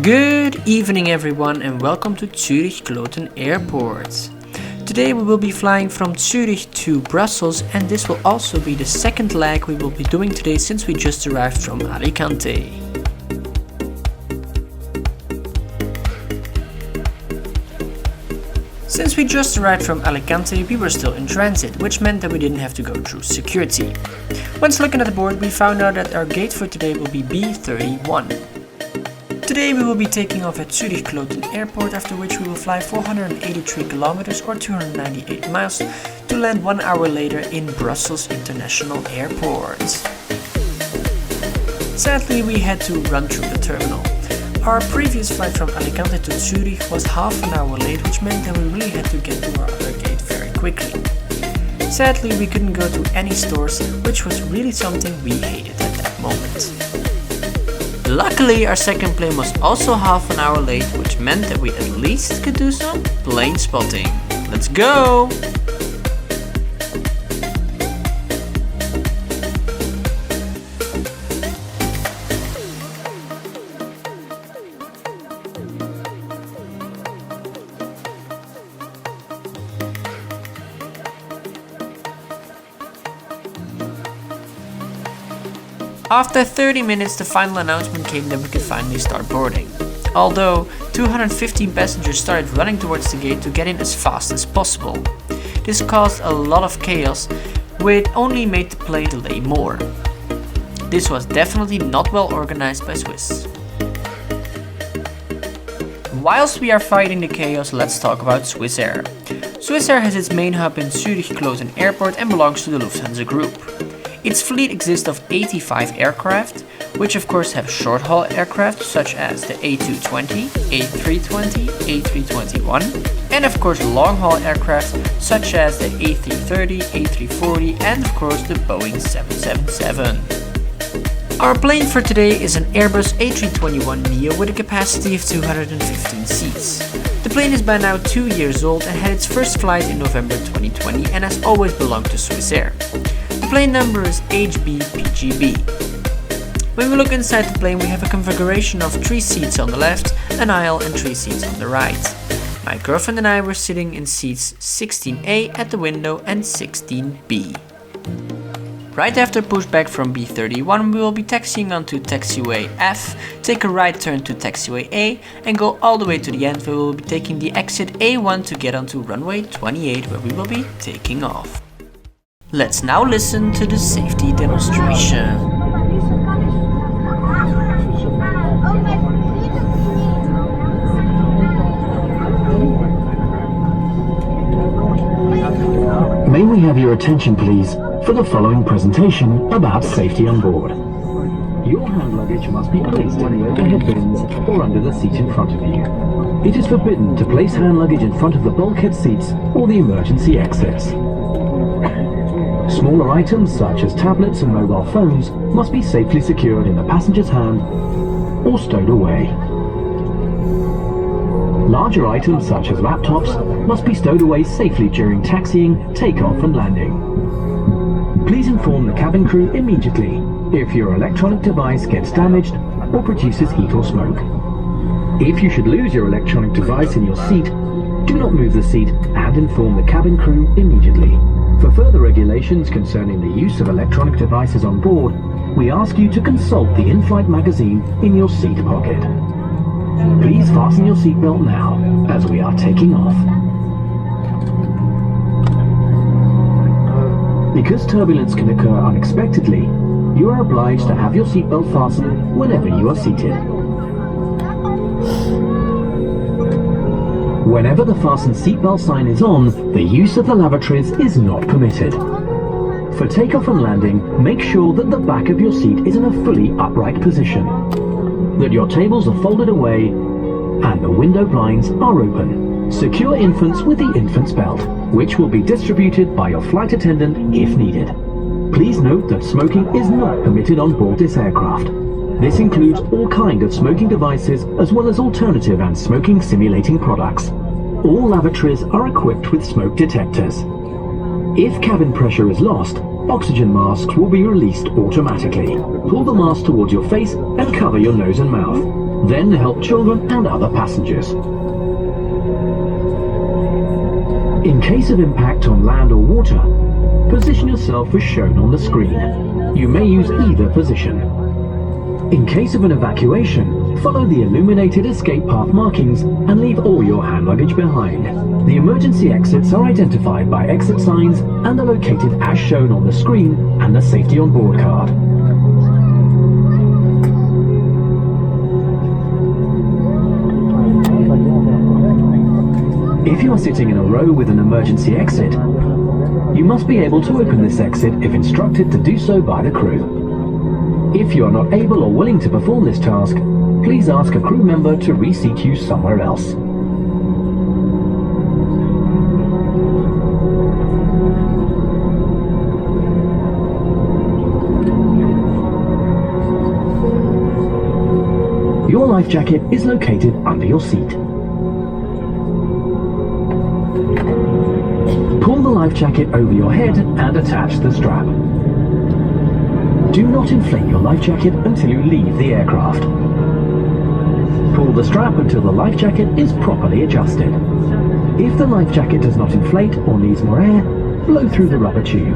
Good evening everyone and welcome to Zürich-Kloten Airport. Today we will be flying from Zürich to Brussels, and this will also be the second leg we will be doing today since we just arrived from Alicante. Since we just arrived from Alicante, we were still in transit, which meant that we didn't have to go through security. Once looking at the board, we found out that our gate for today will be B31. Today we will be taking off at Zürich-Kloten Airport, after which we will fly 483 kilometers or 298 miles to land 1 hour later in Brussels International Airport. Sadly, we had to run through the terminal. Our previous flight from Alicante to Zürich was half an hour late, which meant that we really had to get to our other gate very quickly. Sadly, we couldn't go to any stores, which was really something we hated at that moment. Luckily, our second plane was also half an hour late, which meant that we at least could do some plane spotting. Let's go! After 30 minutes, the final announcement came that we could finally start boarding. Although 215 passengers started running towards the gate to get in as fast as possible. This caused a lot of chaos, which only made the plane delay more. This was definitely not well organized by Swiss. Whilst we are fighting the chaos, let's talk about Swissair. Swissair has its main hub in Zürich-Kloten Airport and belongs to the Lufthansa Group. Its fleet consists of 85 aircraft, which of course have short-haul aircraft such as the A220, A320, A321, and of course long-haul aircraft such as the A330, A340, and of course the Boeing 777. Our plane for today is an Airbus A321neo with a capacity of 215 seats. The plane is by now 2 years old and had its first flight in November 2020 and has always belonged to Swissair. The plane number is HBPGB. When we look inside the plane, we have a configuration of 3 seats on the left, an aisle and 3 seats on the right. My girlfriend and I were sitting in seats 16A at the window and 16B. Right after pushback from B31, we will be taxiing onto taxiway F, take a right turn to taxiway A, and go all the way to the end where we will be taking the exit A1 to get onto runway 28 where we will be taking off. Let's now listen to the safety demonstration. May we have your attention please for the following presentation about safety on board. Your hand luggage must be placed in the overhead bins or under the seat in front of you. It is forbidden to place hand luggage in front of the bulkhead seats or the emergency exits. Smaller items such as tablets and mobile phones must be safely secured in the passenger's hand or stowed away. Larger items such as laptops must be stowed away safely during taxiing, takeoff and landing. Please inform the cabin crew immediately if your electronic device gets damaged or produces heat or smoke. If you should lose your electronic device in your seat, do not move the seat and inform the cabin crew immediately. For further regulations concerning the use of electronic devices on board, we ask you to consult the in-flight magazine in your seat pocket. Please fasten your seatbelt now, as we are taking off. Because turbulence can occur unexpectedly, you are obliged to have your seatbelt fastened whenever you are seated. Whenever the fasten seatbelt sign is on, the use of the lavatories is not permitted. For takeoff and landing, make sure that the back of your seat is in a fully upright position, that your tables are folded away, and the window blinds are open. Secure infants with the infant's belt, which will be distributed by your flight attendant if needed. Please note that smoking is not permitted on board this aircraft. This includes all kinds of smoking devices as well as alternative and smoking simulating products. All lavatories are equipped with smoke detectors. If cabin pressure is lost, oxygen masks will be released automatically. Pull the mask towards your face and cover your nose and mouth. Then help children and other passengers. In case of impact on land or water, position yourself as shown on the screen. You may use either position. In case of an evacuation, follow the illuminated escape path markings and leave all your hand luggage behind. The emergency exits are identified by exit signs and are located as shown on the screen and the safety on board card. If you are sitting in a row with an emergency exit, you must be able to open this exit if instructed to do so by the crew. If you are not able or willing to perform this task, please ask a crew member to reseat you somewhere else. Your life jacket is located under your seat. Pull the life jacket over your head and attach the strap. Do not inflate your life jacket until you leave the aircraft. Pull the strap until the life jacket is properly adjusted. If the life jacket does not inflate or needs more air, blow through the rubber tube.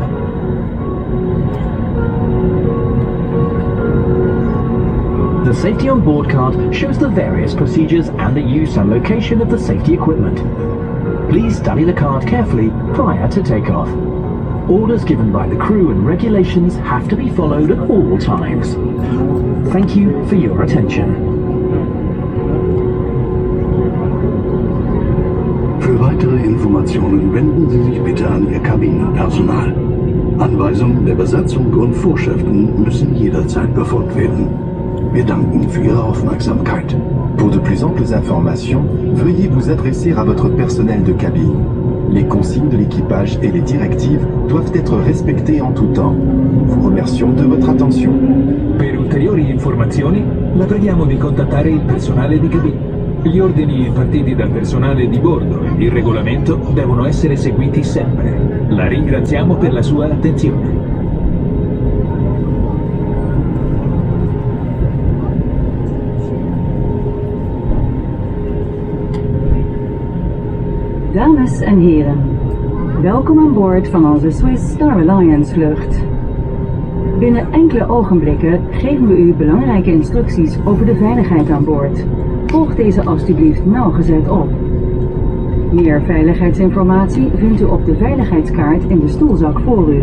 The safety on board card shows the various procedures and the use and location of the safety equipment. Please study the card carefully prior to takeoff. Orders given by the crew and regulations have to be followed at all times. Thank you for your attention. Für weitere Informationen wenden Sie sich bitte an Ihr Kabinenpersonal. Anweisungen der Besatzung und Vorschriften müssen jederzeit befolgt werden. Wir danken für Ihre Aufmerksamkeit. Pour de plus amples informations, veuillez vous adresser à votre personnel de cabine. Les consignes de l'équipage et les directives doivent être respectées en tout temps. Nous vous remercions de votre attention. Per ulteriori informazioni, la preghiamo di contattare il personale di cabina. Gli ordini impartiti dal personale di bordo e il regolamento devono essere seguiti sempre. La ringraziamo per la sua attenzione. Dames en heren, welkom aan boord van onze Swiss Star Alliance vlucht. Binnen enkele ogenblikken geven we u belangrijke instructies over de veiligheid aan boord. Volg deze alstublieft nauwgezet op. Meer veiligheidsinformatie vindt u op de veiligheidskaart in de stoelzak voor u.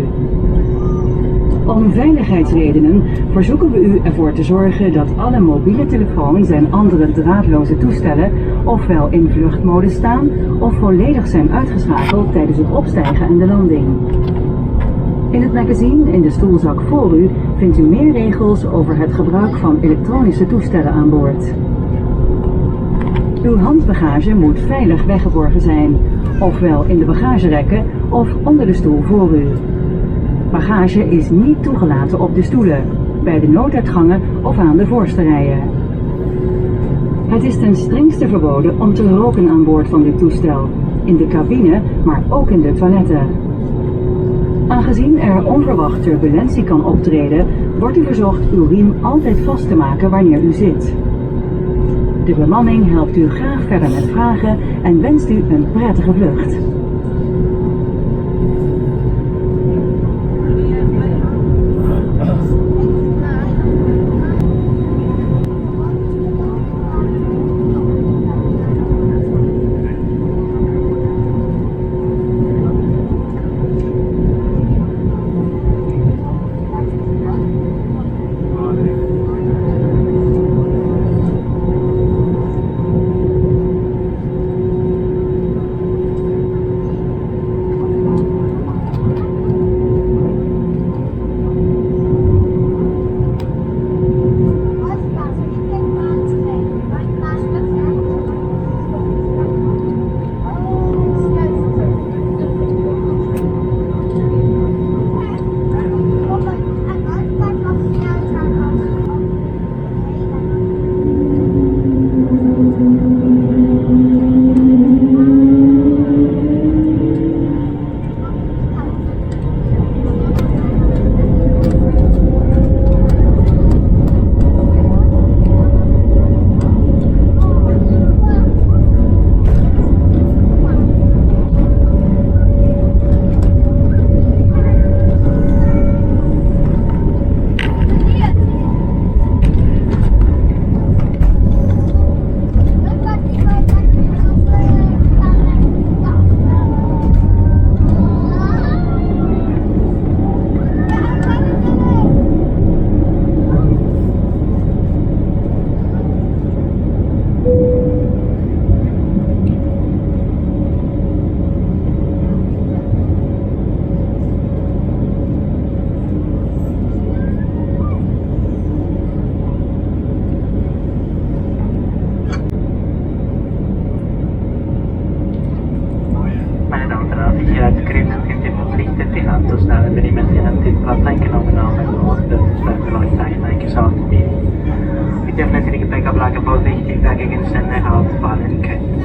Om veiligheidsredenen verzoeken we u ervoor te zorgen dat alle mobiele telefoons en andere draadloze toestellen ofwel in vluchtmodus staan of volledig zijn uitgeschakeld tijdens het opstijgen en de landing. In het magazine in de stoelzak voor u vindt u meer regels over het gebruik van elektronische toestellen aan boord. Uw handbagage moet veilig weggeborgen zijn, ofwel in de bagagerekken of onder de stoel voor u. Bagage is niet toegelaten op de stoelen, bij de nooduitgangen of aan de voorste rijen. Het is ten strengste verboden om te roken aan boord van dit toestel, in de cabine, maar ook in de toiletten. Aangezien er onverwacht turbulentie kan optreden, wordt u verzocht uw riem altijd vast te maken wanneer u zit. De bemanning helpt u graag verder met vragen en wenst u een prettige vlucht. Sicherheitsgründen sind Sie verpflichtet, sich anzustellen, wenn immer Sie einen Sitzplatz eingenommen haben und das Stempelzeichen eingeschaltet ist. Sie dürfen natürlich Gepäckablage vorsichtig, da Gegenstände herausfallen können.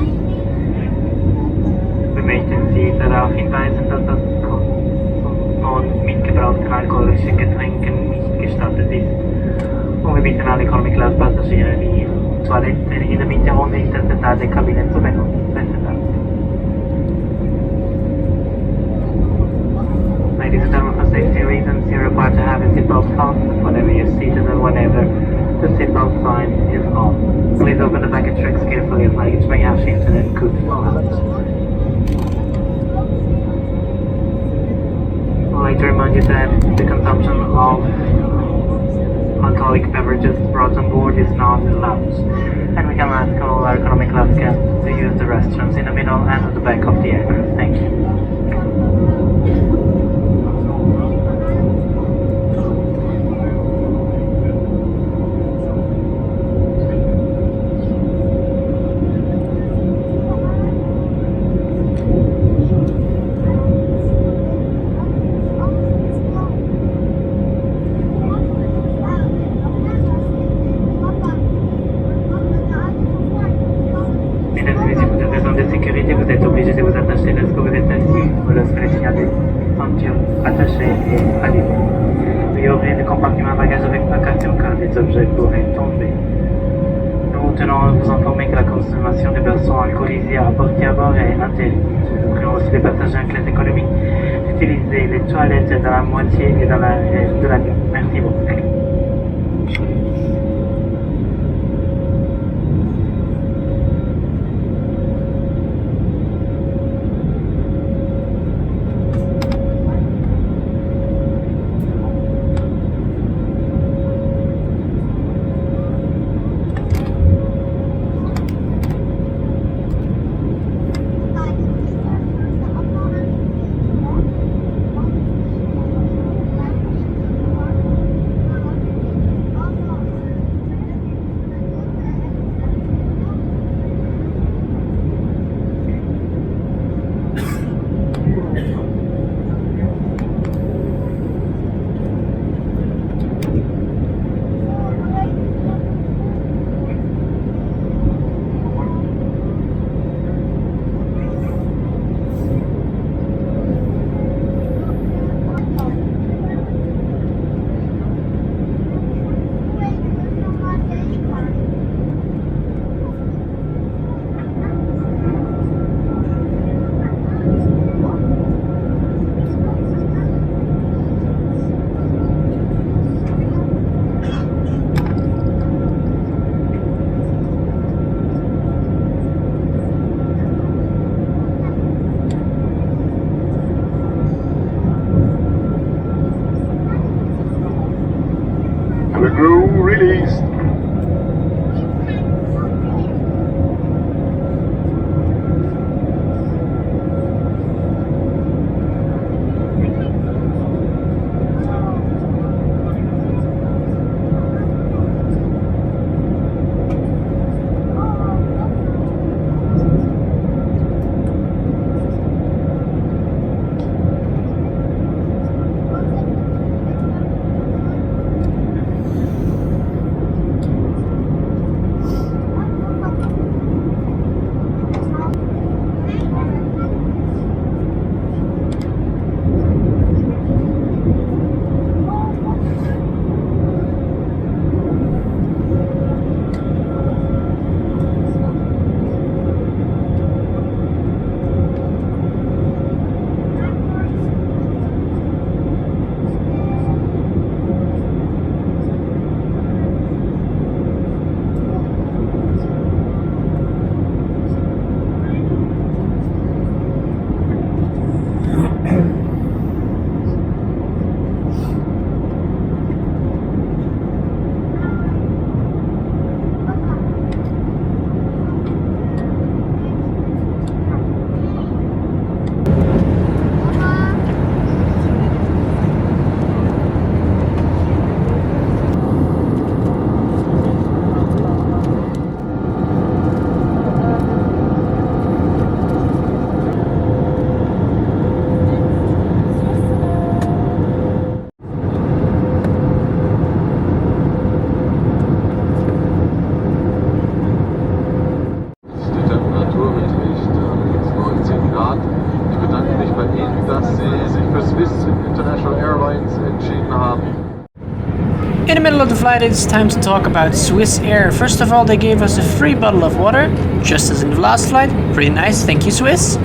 Wir möchten Sie darauf hinweisen, dass das Konsum von mitgebrachten alkoholischen Getränken nicht gestattet ist. Und wir bitten alle Economy-Class-Passagiere, die Toilette in der Mitte und hintersten Teil der Kabine zu benutzen. Besten Dank. Ladies and gentlemen, for safety reasons, you're required to have a seatbelt fastened whenever you're seated and whenever the seatbelt sign is on. Please open the baggage racks carefully as luggage may have shifted and could fall out. I'd like to remind you that the consumption of alcoholic beverages brought on board is not allowed, and we can ask all our economy class guests to use the restrooms in the middle and at the back of the aircraft. Thank you. Vous êtes obligé de vous attacher lorsque vous êtes assis ou lorsque le signal de ceinture attaché est allumé. Veuillez ouvrir le compartiment bagage avec précaution car des objets pourraient tomber. Nous tenons à vous informer que la consommation de boissons alcoolisées apportées à bord est interdite. Nous prions aussi les passagers en classe économique d'utiliser les toilettes dans la moitié et dans l'arrière de l'avion. Merci beaucoup. Rat. Ich bedanke mich bei Ihnen, dass Sie sich für Swiss International Airlines entschieden haben. In the middle of the flight, it's time to talk about Swissair. First of all, they gave us a free bottle of water, just as in the last flight. Pretty nice, thank you, Swiss.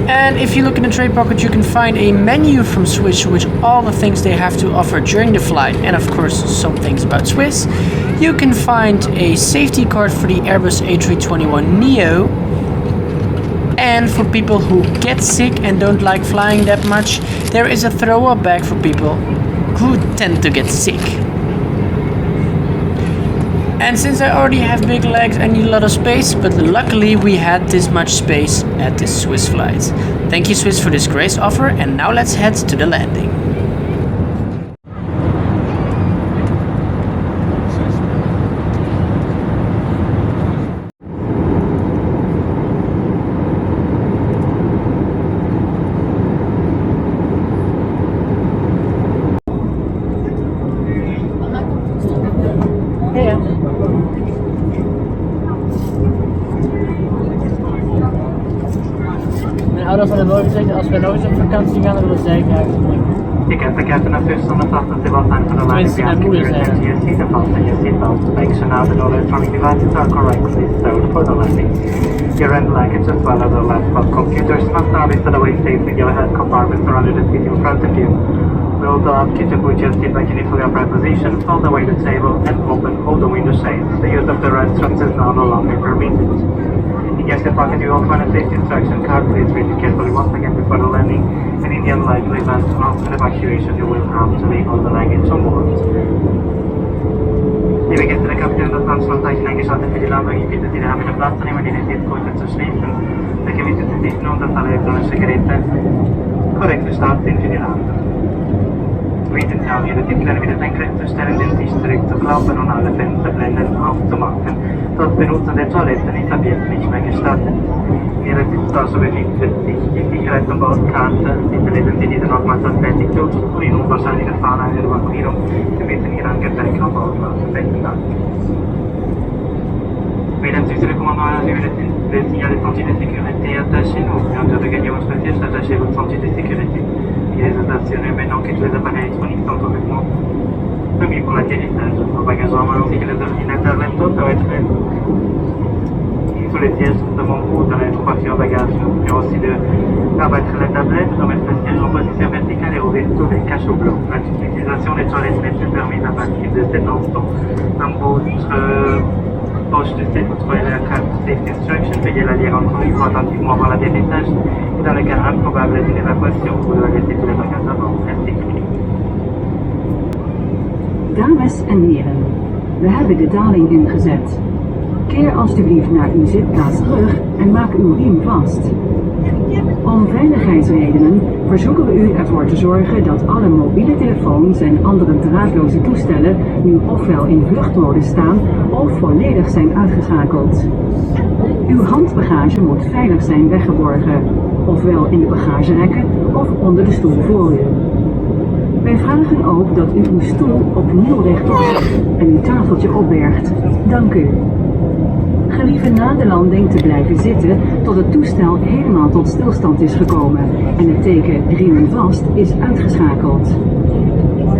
And if you look in the tray pocket, you can find a menu from Swiss, which all the things they have to offer during the flight, and of course some things about Swiss. You can find a safety card for the Airbus A321neo. And for people who get sick and don't like flying that much, there is a throw-up bag for people who tend to get sick. And since I already have big legs, I need a lot of space, but luckily we had this much space at this Swiss flight. Thank you, Swiss, for this grace offer, and now let's head to the landing. Mijn ouders hadden nooit gezegd, als we nooit op vakantie gaan, dan willen zij graag doen. You get the captain of first on the fastest civil sign for the line if you ask if you return to your seat and fasten your seatbelt. Make sure now that all electronic devices are correctly stowed for the landing. Your hand luggage as well as all laptop computers must now be stowed away safe in your head compartment surrounded the seat in front of you. Roll up, keep your put your seat back in its upright position, fold away the table and open all the window shades. The use of the restrooms is now no longer permitted. In your seat pocket you will find a safety instruction card. Please read it carefully once again before the landing, and in the unlikely event of an evacuation you will have to leave all the luggage on board. Liebe Gäste, der Kapitän des Transports hat eingeschaltet für die Landung. Ich bitte Sie, die Arme Platz zu nehmen, die Sitzgurte zu schließen. Vergewissern Sie sich nun, dass alle elektronische Geräte korrekt gestartet sind für die Landung. Wir intensionieren Ihre Sitzpläne wieder senkrecht zu stellen, den Tisch zurückzuklappen und alle Fensterblenden aufzumachen. Das Benutzen der Toiletten ist ab jetzt nicht mehr gestattet. In Ihrer Sitztasche befindet sich die Sicherheits- und Bordkarte. Bitte lesen Sie diese nochmals als fertig durch und in unwahrscheinlicher Fall einer Evakuierung. Sie müssen Ihren Gepäck an Bord lassen. Besten Dank. Mesdames et messieurs les commandants, le signal de sentier de sécurité est attaché. Nous venons de regagner votre siège, attachez votre sentier de sécurité. Il est attentionné maintenant que tous les appareils électroniques sont au mouvement. Premier pour l'atterrissage. Nos bagages en main ainsi que les ordinateurs laptops doivent être sous les sièges de mon groupe dans les trois bagages. Et aussi de rabattre la tablette, remettre le siège en position verticale et ouvrir tous les cachots blancs. L'utilisation des toilettes n'est plus permise à partir de cet instant. Dans votre poche de cette, vous trouvez la carte Safety Instruction. Veuillez la lire encore une fois attentivement avant l'atterrissage. Et dans le cas improbable d'une évacuation, vous devez laisser tous les bagages à bord. Merci. Dames en heren, we hebben de daling ingezet. Keer alstublieft naar uw zitplaats terug en maak uw riem vast. Om veiligheidsredenen verzoeken we u ervoor te zorgen dat alle mobiele telefoons en andere draadloze toestellen nu ofwel in vluchtmodus staan of volledig zijn uitgeschakeld. Uw handbagage moet veilig zijn weggeborgen, ofwel in de bagagerekken of onder de stoel voor u. Wij vragen ook dat u uw stoel opnieuw rechtop zet en uw tafeltje opbergt. Dank u. Gelieve na de landing te blijven zitten tot het toestel helemaal tot stilstand is gekomen en het teken riemen vast is uitgeschakeld.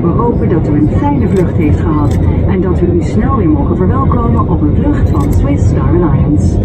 We hopen dat u een fijne vlucht heeft gehad en dat we u snel weer mogen verwelkomen op een vlucht van Swiss Star Alliance.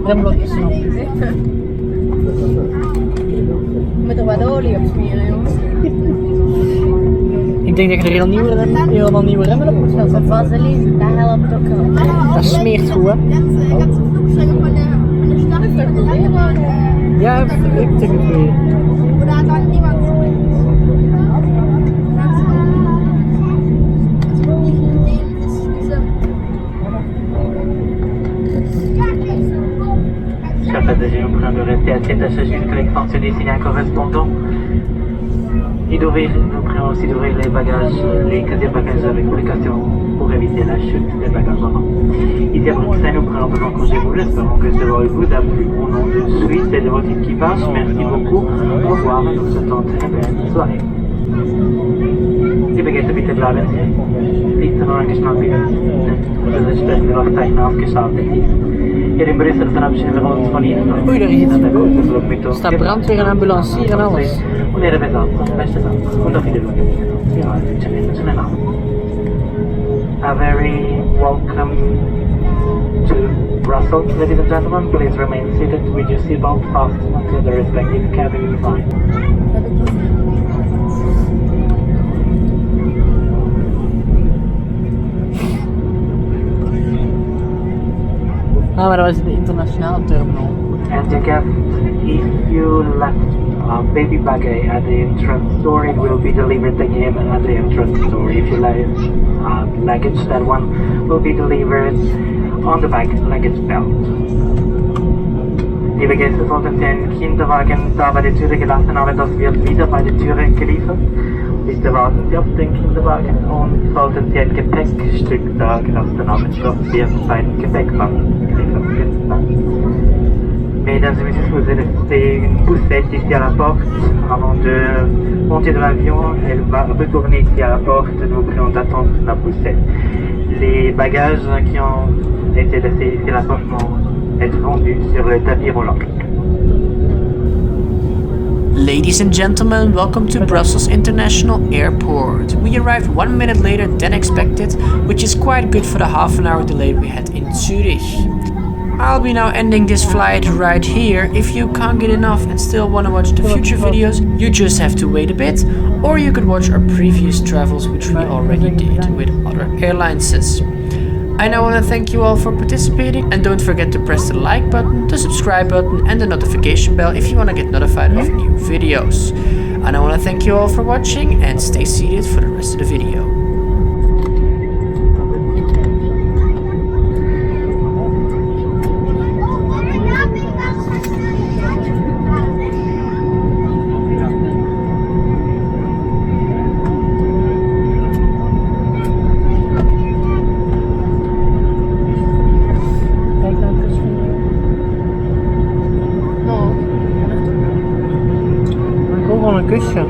remblokjes nog. Je moet er wat olie op smeren, jongens. Ik denk dat je er helemaal nieuwe remmen op moet gaan zetten. Vaseline, dat helpt ook wel. Dat smeert goed, hè? Ja, ik denk het weer. Chers passagers, nous prions de rester à cet étage jusqu'à l'extension des signaux correspondants. Et nous prions aussi d'ouvrir les bagages, les casiers bagages avec précaution pour éviter la chute des bagages avant. Ici à Bruxelles, nous prenons besoin congé vous. Espérons que ce vol vous a plu. Au nom de Suisse et de votre équipage, merci beaucoup. Au revoir et nous souhaitons une très belle soirée. Sie vergessen bitte bleiben Sie. Nicht nur angeschnallt werden. Das entsprechende Wachzeichen aufgeschaltet ist. Hier in Brussel verabschieden wir uns von Ihnen. Oei, daar is iets. Er staat brandweer en ambulancier en alles. Und Ihre Besatzung, beste Dank. Und auf Wiedersehen. Ja, schönen Abend. A very welcome to Brussels, ladies and gentlemen. Please remain seated with your seatbelt fastened until the respective cabin is fine. Ah, maar dat was de internationale terminal. And the guest, if you left baby baggage at the entrance door, it will be delivered again at the entrance door. If you left luggage, that one will be delivered on the back luggage belt. Liebe Gäste, sollten Sie einen Kinderwagen da bei der Türe gelassen haben, das wird wieder bei der Türe geliefert. Bitte warten Sie auf den Kinderwagen und sollten Sie ein Gepäckstück da gelassen haben, das wird bei dem Gepäckwagen geliefert. Mesdames et messieurs, vous êtes restées une poussette ici à la porte avant de monter de l'avion. Elle va retourner ici à la porte. Nous prions d'attendre la poussette. Les bagages qui ont été laissés ici à la porte vont être vendus sur le tapis roulant. Ladies and gentlemen, welcome to Brussels International Airport. We arrived 1 minute later than expected, which is quite good for the half an hour delay we had in Zurich. I'll be now ending this flight right here. If you can't get enough and still want to watch the future videos, you just have to wait a bit, or you could watch our previous travels which we already did with other airlines. I now want to thank you all for participating, and don't forget to press the like button, the subscribe button and the notification bell if you want to get notified of new videos. And I want to thank you all for watching, and stay seated for the rest of the video. Een kusje.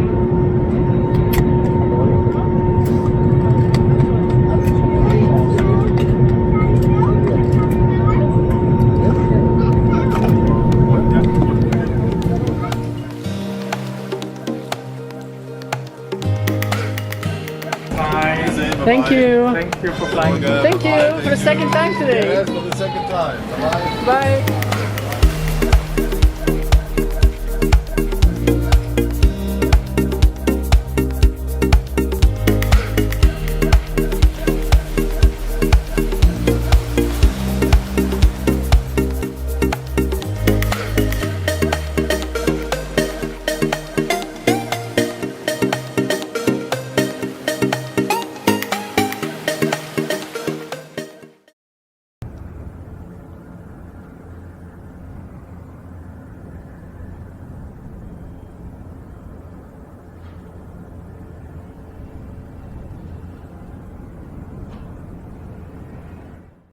Thank you. Thank you for flying. Thank you for the second time today. Yes, for the second time. Bye. Bye.